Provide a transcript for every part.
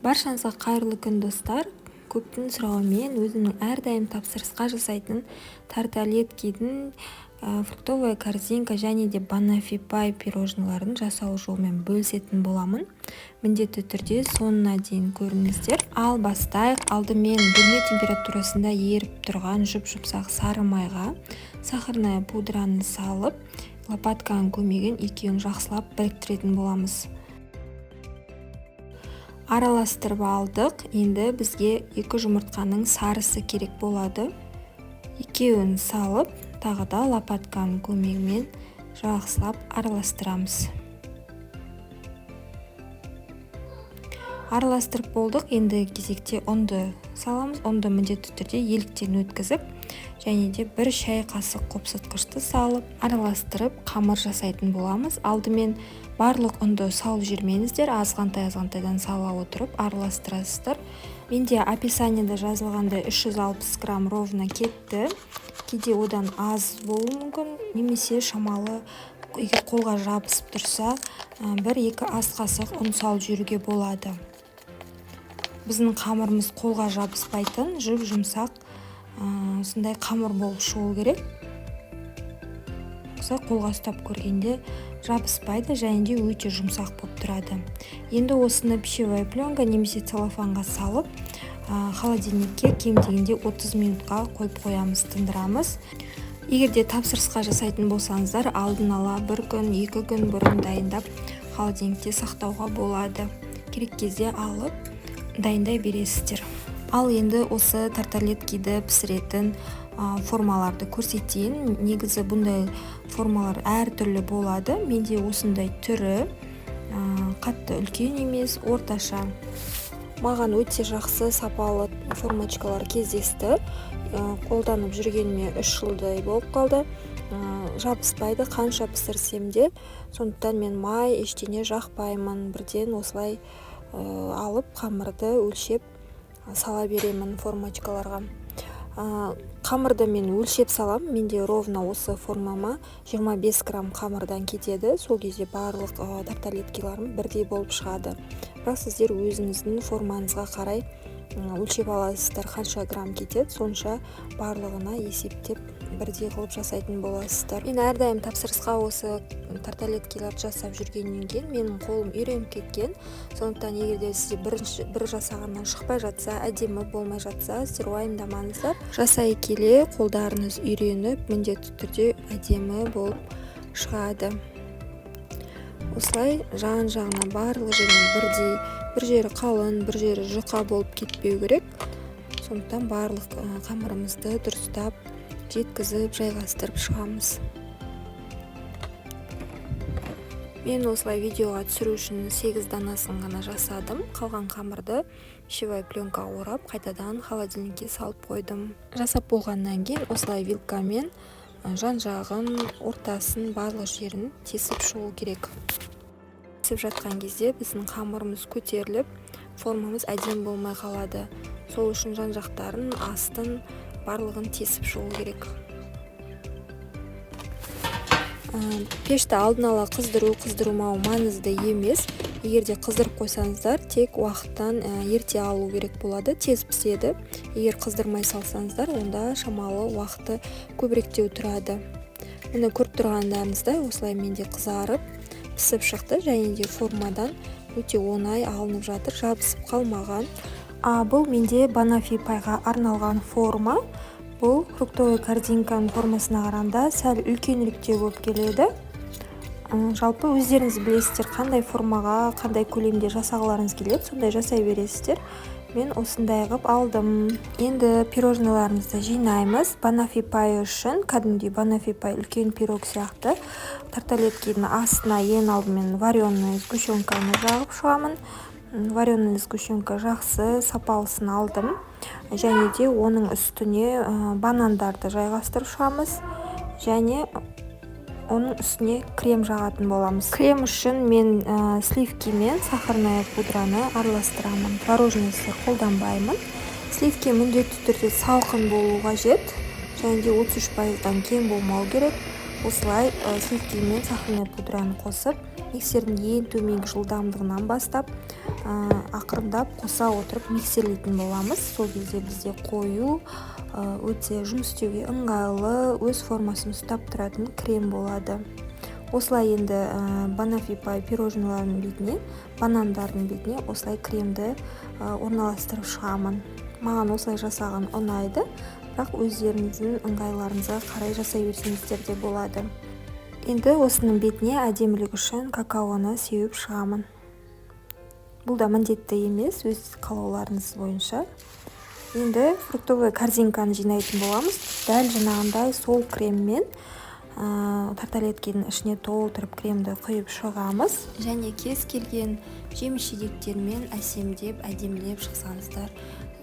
Баршаңызға қайырлы күн достар. Көптің сұрауымен өзімнің әрдайым тапсырысқа жасайтын тарталеткидің фруктовая корзинка және де банафи пай пирожныларын жасау жолымен бөлісетін боламын. Міндетті түрде соңына дейін көріңіздер. Ал бастайық. Алдымен бөлме температурасында еріп тұрған жұп-жұмсақ сары майға сахарная пудраны салып, лопатканың көмегін екеуін жақсылап біріктіретін боламыз. Араластырып алдық. Енді бізге 2 жұмыртқаның сарысы керек болады. Екеуін салып, тағы да лопатканың көмегімен жақсылап араластырамыз. Араластырып болдық. Енді кезекте ұнды саламыз. Ұнды міндетті түрде еліктен өткізіп, және де 1 шай қасық қопсытқышты салып, араластырып қамыр жасайтын боламыз. Алдымен барлық ұнды салып жүрмеңіздер, азғантай-азғантайдан сала отырып араластырасыздар. Менде описаниеда жазылғандай 360 грамм ровно кетті. Кейде одан аз болуы мүмкін, немесе шамалы егер қолға жабысып тұрса, 1-2 ас қасық ұн салып жүруге болады. Біздің қамырымыз қолға жабыспайтын, жұп-жұмсақ осындай қамыр болып шығу керек. Қолға ұстап көргенде жабыспайды, және де өте жұмсақ болып тұрады. Енді осыны пищевая пленка немесе целлофанға салып, холодильникке кем дегенде 30 минутқа қойып қоямыз, тындырамыз. Егерде тапсырысқа жасайтын болсаңыздар, алдын ала 1 күн, 2 күн бұрын дайындап холодильникте сақтауға болады. Керек кезде алып дайындай бересіздер. Ал енді осы тарталеткиді пісіретін формаларды көрсетейін. Негізі бұндай формалар әртүрлі болады. Менде осындай түрі қатты үлкен емес, орташа. Маған өте жақсы сапалы формачкалар кездесті. Қолданып жүргеніме 3 жылдай болып қалды. Жабыспайды қанша пісірсем де. Сондықтан мен май ештеңе жақпаймын. Бірден осылай алып қамырды өлшеп сала беремін формачкаларға. Қамырды мен өлшеп салам. Менде ровно осы формама 25 грамм қамырдан кетеді. Сол кезде барлық тарталеткиларым бірдей болып шығады. Бірақ сіздер өзіңіздің формаңызға қарай өлшеп аласыздар, қанша грамм кетеді, сонша барлығына есептеп бірдей қылып жасайтын боласыздар. Мен әрдайым тапсырысқа осы тарталеткиларды жасап жүргеннен кейін менің қолым үйреніп кеткен. Сондықтан егерде сізде бір жасағаннан шықпай жатса, әдемі болмай жатса, сіздер уайымдамаңыздар. Жасай келе қолдарыңыз үйреніп, міндетті түрде әдемі болып шығады. Осылай жан-жағына барлық жерінен бірдей, бір жері қалың, бір жері жұқа болып кетпеу керек. Сондықтан барлық қамырымызды дұрыстап жеткізіп, жайғастырып шығамыз. Мен осылай видеоға түсіру үшін 8 данасын ғана жасадым. Қалған қамырды пищевая пленкаға орап, қайтадан холодильникке салып қойдым. Жасап болғаннан кейін осылай вилкамен жан-жағын, ортасын, барлық жерін тесіп шығу керек. Тесіп жатқан кезде біздің қамырымыз көтеріліп, формамыз әдемі болмай қалады. Сол үшін жан-жақтарын, астын барлығын тесіп шығу керек. Пешті алдын ала қыздырмау маңызды емес. Егерде қыздырып қойсаңыздар, тек уақыттан ерте алу керек болады, тез піседі. Егер қыздырмай салсаңыздар, онда шамалы уақыты көбіректеу тұрады. Мұны көріп тұрғандарыңыздай осылай менде қызарып, пісіп шықты, және де формадан өте оңай алынып жатыр, жабысып қалмаған. Бұл менде банафи пайға арналған форма. Бұл фруктовая корзинканың формасына қарағанда сәл үлкеніректеу болып келеді. Жалпы өздеріңіз білесіздер, қандай формаға, қандай көлемде жасағыларыңыз келеді, сондай жасай бересіздер. Мен осындай ғып алдым. Енді пирожныларымызды жинаймыз. Банафи пай үшін, кәдімгідей банафи пай үлкен пирог сияқты. Тарталеткидің астына ең алдымен вареный сгущенканы жағып шығамын. Вареный сгущенка жақсы, сапалысын алдым. Және де оның үстіне банандарды жайғастырып шығамыз. Және оның үстіне крем жағатын боламыз. Крем үшін мен сливки мен сахарная пудраны араластырамын. Творожныйсы қолданбаймын. Сливки міндетті түрде салқын болу қажет. Және де 33%-дан кем болмау керек. Осылай сливки мен сахарная пудраны қосып, миксердің ең төменгі жылдамдығынан бастап ақырындап қоса отырып миксерлейтін боламыз. Сол кезде бізде қою өте жұмыс істеуге ыңғайлы, өз формасын ұстап тұратын крем болады. Осылай енді банафипай пирожныйлардың бетіне, банандардың бетіне осылай кремді орналастырып шығамын. Маған осылай жасаған ұнайды, бірақ өздеріңіздің ыңғайларыңызға қарай жасай берсеңіздер де болады. Енді осының бетіне әдемілік үшін какаоны сеуіп шығамын. Бұл да міндетті емес, өз қалауларыңыз бойынша. Енді фруктовый корзинканы жинайтын боламыз. Дәл жаңағындай сол креммен тарталеткенің ішіне толтырып кремді құйып шығамыз. Және кез келген жеміс-жидектермен әсемдеп, әдемілеп шықсаңыздар,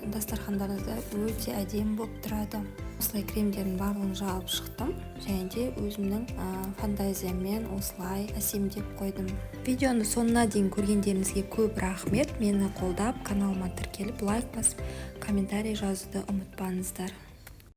дастархандарыңызда өте әдемі болып тұрады. Осылай кремдердің барлығын жағып шықтым, және де өзімнің фантазиямен осылай әсемдеп қойдым. Видеоны соңына дейін көргендеріңізге көп рахмет. Мені қолдап, каналыма тіркеліп, лайк басып, комментарий жазуды ұмытпаңыздар.